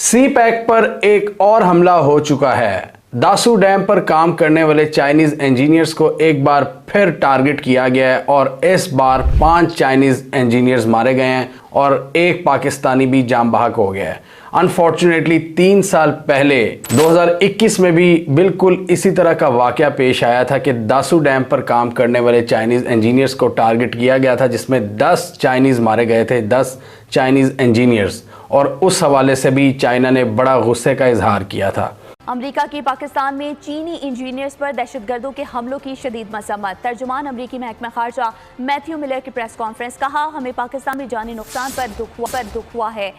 सी pack पर एक और हमला हो चुका है। दासू डैम पर काम करने वाले चाइनीज इंजीनियर्स को एक बार फिर टारगेट किया गया है और इस बार 5 चाइनीज इंजीनियर्स मारे गए हैं और एक पाकिस्तानी भी जान बहक हो गया है। अनफॉर्चुनेटली 3 साल पहले 2021 में भी बिल्कुल इसी तरह का वाकया पेश आया था कि दासू डैम पर काम करने वाले चाइनीज इंजीनियर्स को टारगेट किया गया था, जिसमें 10 चाइनीज मारे गए थे, 10 चाइनीज इंजीनियर्स, और उस हवाले से भी चाइना ने बड़ा गुस्से का इजहार किया था। अमेरिका की पाकिस्तान में चीनी इंजीनियर्स पर दहशतगर्दों के हमलों की शदीद मजम्मत। तर्जुमान अमरीकी महकमा खारजा मैथ्यू मिलर की प्रेस कॉन्फ्रेंस, कहा हमें पाकिस्तान में जानी नुकसान पर दुख हुआ है।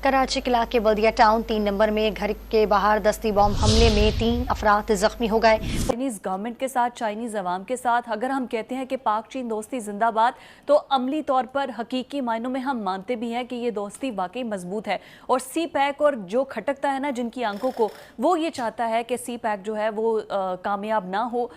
कराची के इलाके बल्दिया टाउन 3 नंबर में घर के बाहर दस्ती बॉम्ब हमले में 3 अफराद जख्मी हो गए। चाइनीज गवर्नमेंट के साथ, चाइनीज अवाम के साथ अगर हम कहते हैं कि पाक चीन दोस्ती जिंदाबाद, तो अमली तौर पर हकीकी मायनों में हम मानते भी हैं कि ये दोस्ती वाकई मजबूत है। और सी पैक और जो खटकता है ना जिनकी आंखों को, वो ये चाहता है कि सी पैक जो है वो कामयाब ना हो।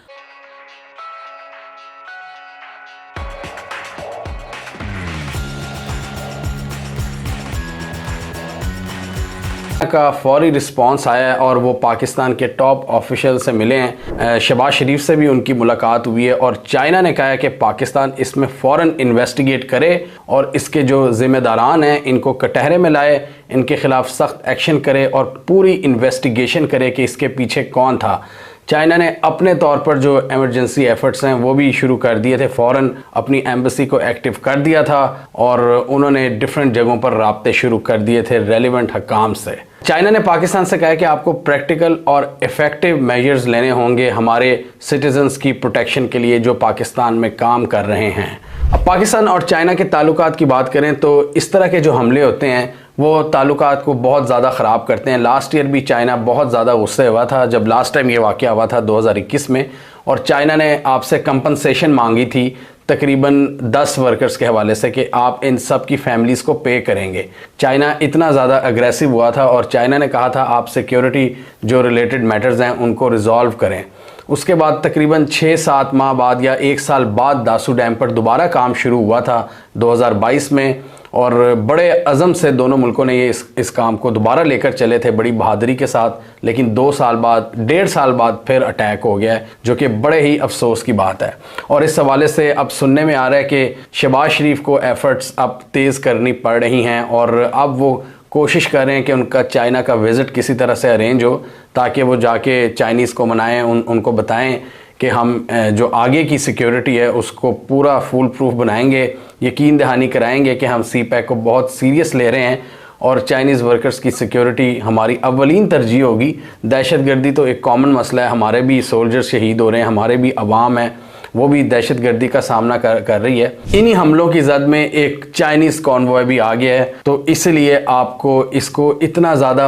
का फौरी रिस्पांस आया है और वो पाकिस्तान के टॉप ऑफिशियल से मिले हैं। शहबाज शरीफ से भी उनकी मुलाकात हुई है और चाइना ने कहा है कि पाकिस्तान इसमें फ़ौरन इन्वेस्टिगेट करे और इसके जो ज़िम्मेदारान हैं इनको कटहरे में लाए, इनके ख़िलाफ़ सख्त एक्शन करे और पूरी इन्वेस्टिगेशन करे कि इसके पीछे कौन था। चाइना ने अपने तौर पर जो एमरजेंसी एफर्ट्स हैं वो भी शुरू कर दिए थे, फ़ौरन अपनी एम्बेसी को एक्टिव कर दिया था और उन्होंने डिफरेंट जगहों पर राब्ते शुरू कर दिए थे रेलिवेंट हकाम से। चाइना ने पाकिस्तान से कहा है कि आपको प्रैक्टिकल और इफ़ेक्टिव मेजर्स लेने होंगे हमारे सिटीजन्स की प्रोटेक्शन के लिए जो पाकिस्तान में काम कर रहे हैं। अब पाकिस्तान और चाइना के ताल्लुकात की बात करें तो इस तरह के जो हमले होते हैं वो ताल्लुकात को बहुत ज़्यादा ख़राब करते हैं। लास्ट ईयर भी चाइना बहुत ज़्यादा गुस्से हुआ था जब लास्ट टाइम ये वाक़या हुआ था 2021 में, और चाइना ने आपसे कंपनसेशन मांगी थी तकरीबन 10 वर्कर्स के हवाले से कि आप इन सब की फैमिलीज़ को पे करेंगे। चाइना इतना ज़्यादा अग्रेसिव हुआ था और चाइना ने कहा था आप सिक्योरिटी जो रिलेटेड मैटर्स हैं उनको रिजॉल्व करें। उसके बाद तकरीबन 6-7 माह बाद या 1 साल बाद दासू डैम पर दोबारा काम शुरू हुआ था 2022 में, और बड़े अज़म से दोनों मुल्कों ने ये इस काम को दोबारा लेकर चले थे बड़ी बहादुरी के साथ। लेकिन 2 साल बाद, 1.5 साल बाद फिर अटैक हो गया है, जो कि बड़े ही अफसोस की बात है। और इस हवाले से अब सुनने में आ रहा है कि शहबाज शरीफ को एफ़र्ट्स अब तेज़ करनी पड़ रही हैं और अब वो कोशिश कर रहे हैं कि उनका चाइना का विज़िट किसी तरह से अरेंज हो ताकि वो जाके चाइनीज़ को मनाएं, उनको बताएं कि हम जो आगे की सिक्योरिटी है उसको पूरा फुल प्रूफ बनाएंगे, यकीन दहानी कराएंगे कि हम सी पैक को बहुत सीरियस ले रहे हैं और चाइनीज़ वर्कर्स की सिक्योरिटी हमारी अव्वलीन तरजीह होगी। दहशतगर्दी तो एक कॉमन मसला है, हमारे भी सोल्जर्स शहीद हो रहे हैं, हमारे भी अवाम है वो भी दहशतगर्दी का सामना कर रही है। इन्हीं हमलों की जद में एक चाइनीज़ कॉन्वॉय भी आ गया है, तो इसलिए आपको इसको इतना ज़्यादा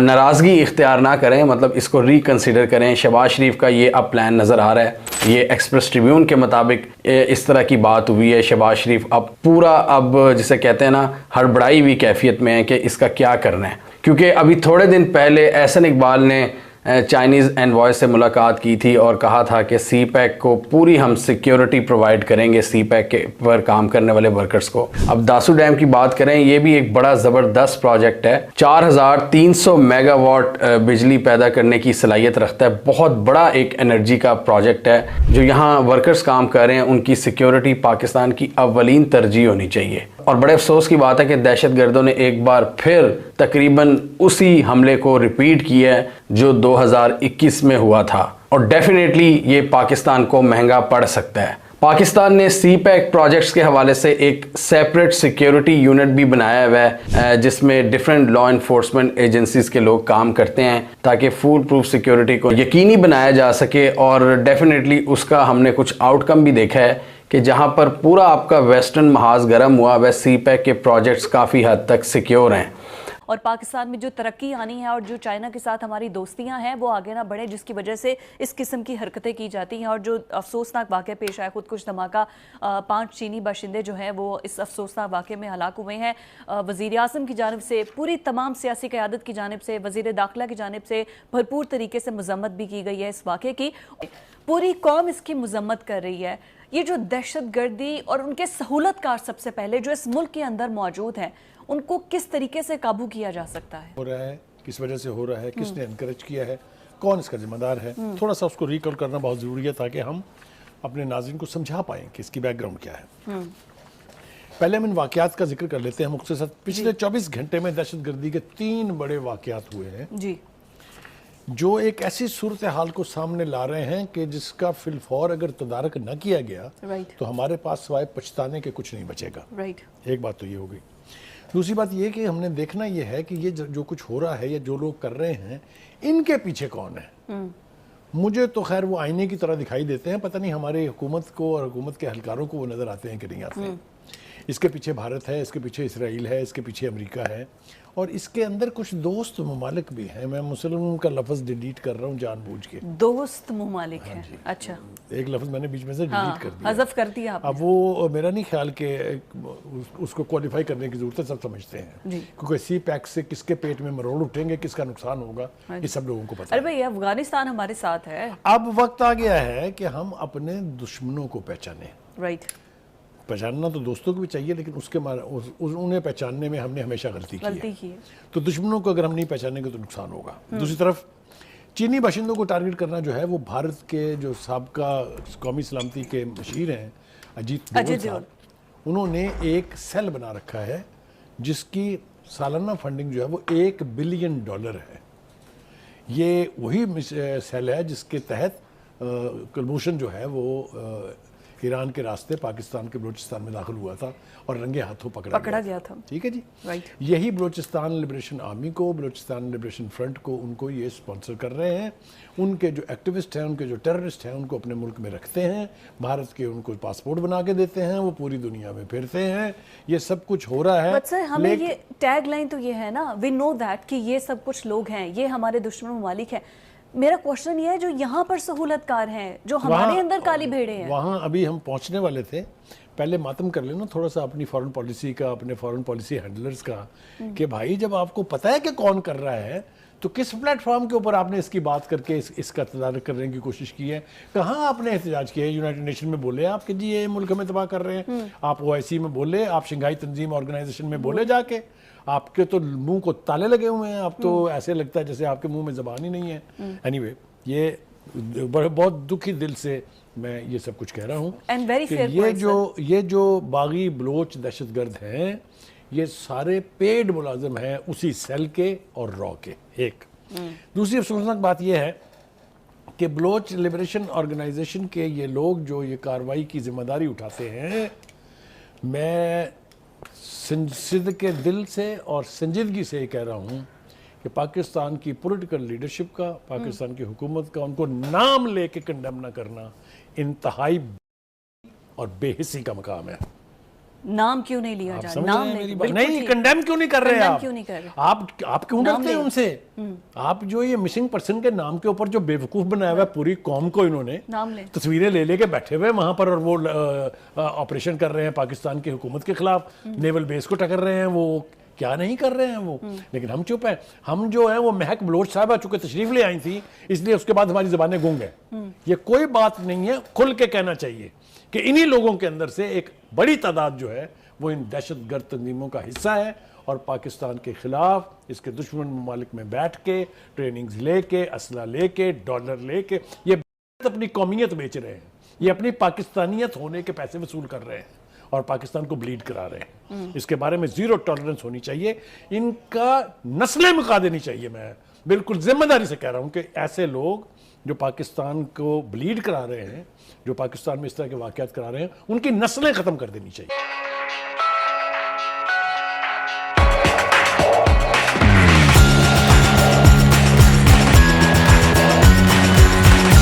नाराज़गी इख्तियार ना करें, इसको रिकन्सिडर करें। शहबाज शरीफ का ये अब प्लान नज़र आ रहा है, ये एक्सप्रेस ट्रिब्यून के मुताबिक इस तरह की बात हुई है। शहबाज शरीफ अब पूरा जिसे कहते हैं ना हड़बड़ाई हुई कैफियत में है कि इसका क्या करना है, क्योंकि अभी थोड़े दिन पहले एहसन इकबाल ने चाइनीज़ एनवॉय से मुलाकात की थी और कहा था कि सी पैक को पूरी हम सिक्योरिटी प्रोवाइड करेंगे, सी पैक के पर काम करने वाले वर्कर्स को। अब दासू डैम की बात करें, ये भी एक बड़ा ज़बरदस्त प्रोजेक्ट है। 4300 मेगावाट बिजली पैदा करने की सलाहियत रखता है। बहुत बड़ा एक एनर्जी का प्रोजेक्ट है। जो यहाँ वर्कर्स काम कर रहे हैं उनकी सिक्योरिटी पाकिस्तान की अव्वलीन तरजीह होनी चाहिए। और बड़े अफसोस की बात है कि दहशतगर्दों ने एक बार फिर तकरीबन उसी हमले को रिपीट किया है जो 2021 में हुआ था, और डेफिनेटली ये पाकिस्तान को महंगा पड़ सकता है। पाकिस्तान ने सी पैक प्रोजेक्ट्स के हवाले से एक सेपरेट सिक्योरिटी यूनिट भी बनाया हुआ है जिसमें डिफरेंट लॉ इन्फोर्समेंट एजेंसीज के लोग काम करते हैं ताकि फुल प्रूफ सिक्योरिटी को यकीनी बनाया जा सके। और डेफिनेटली उसका हमने कुछ आउटकम भी देखा है कि जहां पर पूरा आपका वेस्टर्न महाज गर्म हुआ, वह सी पैक के प्रोजेक्ट्स काफ़ी हद तक सिक्योर हैं। और पाकिस्तान में जो तरक्की आनी है और जो चाइना के साथ हमारी दोस्तियां हैं वो आगे ना बढ़े, जिसकी वजह से इस किस्म की हरकतें की जाती हैं। और जो अफसोसनाक वाक़या पेश आया, खुदकुश धमाका, 5 चीनी बाशिंदे जो हैं वो इस अफसोसनाक वाक़े में हलाक हुए हैं। वज़ीर आज़म की जानिब से, पूरी तमाम सियासी क़यादत की जानिब से, वज़ीर दाखिला की जानिब से भरपूर तरीके से मज़म्मत भी की गई है इस वाक़े की। पूरी कौम इसकी मज़म्मत कर रही है। ये जो दहशत गर्दी और उनके सहूलतकार सबसे पहले जो इस मुल्क के अंदर मौजूद हैं ان کو کس طریقے سے قابو کیا جا سکتا ہے؟ ہو رہا ہے، کس وجہ سے ہو رہا ہے، کس نے انکریج کیا ہے، کون اس کا ذمہ دار ہے، تھوڑا سا اس کو ریکال کرنا بہت ضروری ہے تاکہ ہم اپنے ناظرین کو سمجھا پائیں کہ اس کی بیک گراؤنڈ کیا ہے۔ پہلے ہم ان واقعات کا ذکر کر لیتے ہیں مختصر۔ پچھلے 24 گھنٹے میں دہشت گردی کے 3 بڑے واقعات ہوئے ہیں جی، جو ایک ایسی صورتحال کو سامنے لا رہے ہیں کہ جس کا فی الفور اگر تدارک نہ کیا گیا رائٹ تو ہمارے پاس سوائے پچھتانے کے کچھ نہیں بچے گا۔ رائٹ، ایک بات تو یہ ہو گئی۔ دوسری بات یہ کہ ہم نے دیکھنا یہ ہے کہ یہ جو کچھ ہو رہا ہے یا جو لوگ کر رہے ہیں ان کے پیچھے کون ہے۔ مجھے تو خیر وہ آئینے کی طرح دکھائی دیتے ہیں، پتہ نہیں ہماری حکومت کو اور حکومت کے اہلکاروں کو وہ نظر آتے ہیں کہ نہیں آتے ہیں۔ اس کے پیچھے بھارت ہے، اس کے پیچھے اسرائیل ہے، اس کے پیچھے امریکہ ہے، اور اس کے اندر کچھ دوست ممالک بھی ہیں۔ میں مسلم کا لفظ ڈیلیٹ کر رہا ہوں جان بوجھ کے۔ دوست ممالک ہیں، اچھا، ایک لفظ میں نے بیچ میں سے ڈیلیٹ کر دیا، حذف کر دیا آپ نے۔ اب وہ میرا نہیں خیال کہ اس کو کوالیفائی کرنے کی ضرورت ہے، سب سمجھتے ہیں کیونکہ سی پیک سے کس کے پیٹ میں مروڑ اٹھیں گے، کس کا نقصان ہوگا، یہ سب لوگوں کو پتہ ہے۔ ارے بھائی افغانستان ہمارے ساتھ ہے، اب وقت آ گیا ہے کہ ہم اپنے دشمنوں کو پہچانیں۔ رائٹ، پہچاننا تو دوستوں کو بھی چاہیے، لیکن اس کے انہیں پہچاننے میں ہم نے ہمیشہ غلطی کی ہے۔ تو دشمنوں کو اگر ہم نہیں پہچانیں گے تو نقصان ہوگا۔ دوسری طرف چینی باشندوں کو ٹارگٹ کرنا جو ہے وہ بھارت کے جو سابقہ قومی سلامتی کے مشیر ہیں اجیت ڈوبھل صاحب، انہوں نے ایک سیل بنا رکھا ہے جس کی سالانہ فنڈنگ جو ہے وہ $1 بلین ہے۔ یہ وہی سیل ہے جس کے تحت کلبھوشن جو ہے وہ ایران کے راستے پاکستان کے بلوچستان میں داخل ہوا تھا اور رنگے ہاتھوں پکڑا گیا تھا۔ ٹھیک ہے جی، یہی بلوچستان لبریشن آرمی کو، بلوچستان لبریشن فرنٹ کو، ان کو یہ سپانسر کر رہے ہیں۔ ان کے جو ایکٹیوسٹ ہیں، ان کے جو ٹیررسٹ ہیں، ان کو اپنے ملک میں رکھتے ہیں، بھارت کے ان کو پاسپورٹ بنا کے دیتے ہیں، وہ پوری دنیا میں پھرتے ہیں۔ یہ سب کچھ ہو رہا ہے۔ بٹ سر ہمیں یہ ٹیگ لائن تو یہ ہے نا، وی نو دیٹ کہ یہ سب کچھ لوگ ہیں، یہ ہمارے دشمن ممالک ہیں۔ میرا کوشچن یہ ہے جو یہاں پر سہولت کار ہیں، جو ہمارے اندر کالی بھیڑے ہیں، وہاں ابھی ہم پہنچنے والے تھے۔ پہلے ماتم کر لینا تھوڑا سا اپنی فارن پالیسی کا، اپنے فارن پالیسی ہینڈلرز کا، کہ بھائی جب آپ کو پتہ ہے کہ کون کر رہا ہے تو کس پلیٹ فارم کے اوپر آپ نے اس کی بات کر کے اس کا تدارک کرنے کی کوشش کی ہے؟ کہاں آپ نے احتجاج کیا ہے؟ یونائٹڈ نیشن میں بولے آپ کہ جی یہ ملک ہمیں تباہ کر رہے ہیں، آپ OIC میں بولے، آپ شنگھائی تنظیم آرگنائزیشن میں بولے جا کے، آپ کے تو منہ کو تالے لگے ہوئے ہیں، آپ تو ایسے لگتا ہے جیسے آپ کے منہ میں زبان ہی نہیں ہے۔ اینی وے، یہ بہت دکھی دل سے میں یہ سب کچھ کہہ رہا ہوں کہ یہ جو باغی بلوچ دہشت گرد ہیں یہ سارے پیڈ ملازم ہیں اسی سیل کے اور را کے۔ ایک دوسری افسوسناک بات یہ ہے کہ بلوچ لبریشن آرگنائزیشن کے یہ لوگ جو یہ کارروائی کی ذمہ داری اٹھاتے ہیں، میں صدق کے دل سے اور سنجیدگی سے یہ کہہ رہا ہوں کہ پاکستان کی پولیٹیکل لیڈرشپ کا، پاکستان کی حکومت کا ان کو نام لے کے کنڈیم نہ کرنا انتہائی اور بے حسی کا مقام ہے۔ نام کیوں نہیں لیا جا رہا؟ نہیں، کنڈیم کیوں نہیں کر رہے آپ کیوں ڈرتے ہیں ان سے؟ آپ جو یہ مسنگ پرسن کے نام کے اوپر جو بے وقوف بنایا ہوا ہے پوری قوم کو، انہوں نے تصویریں لے لے کے بیٹھے ہوئے وہاں پر اور وہ آپریشن کر رہے ہیں پاکستان کی حکومت کے خلاف، نیول بیس کو ٹکر رہے ہیں، وہ کیا نہیں کر رہے ہیں وہ، لیکن ہم چپ ہیں۔ ہم جو ہیں وہ مہک بلوچ صاحبہ چونکہ تشریف لے آئی تھی اس لیے اس کے بعد ہماری زبانیں گونگ ہیں۔ یہ کوئی بات نہیں ہے، کھل کے کہنا چاہیے کہ انہی لوگوں کے اندر سے ایک بڑی تعداد جو ہے وہ ان دہشت گرد تنظیموں کا حصہ ہے اور پاکستان کے خلاف اس کے دشمن ممالک میں بیٹھ کے ٹریننگز لے کے، اسلحہ لے کے، ڈالر لے کے یہ اپنی قومیت بیچ رہے ہیں، یہ اپنی پاکستانیت ہونے کے پیسے وصول کر رہے ہیں اور پاکستان کو بلیڈ کرا رہے ہیں۔ اس کے بارے میں زیرو ٹالرنس ہونی چاہیے، ان کا نسلیں مکا دینی چاہیے۔ میں بالکل ذمہ داری سے کہہ رہا ہوں کہ ایسے لوگ جو پاکستان کو بلیڈ کرا رہے ہیں، جو پاکستان میں اس طرح کے واقعات کرا رہے ہیں، ان کی نسلیں ختم کر دینی چاہیے۔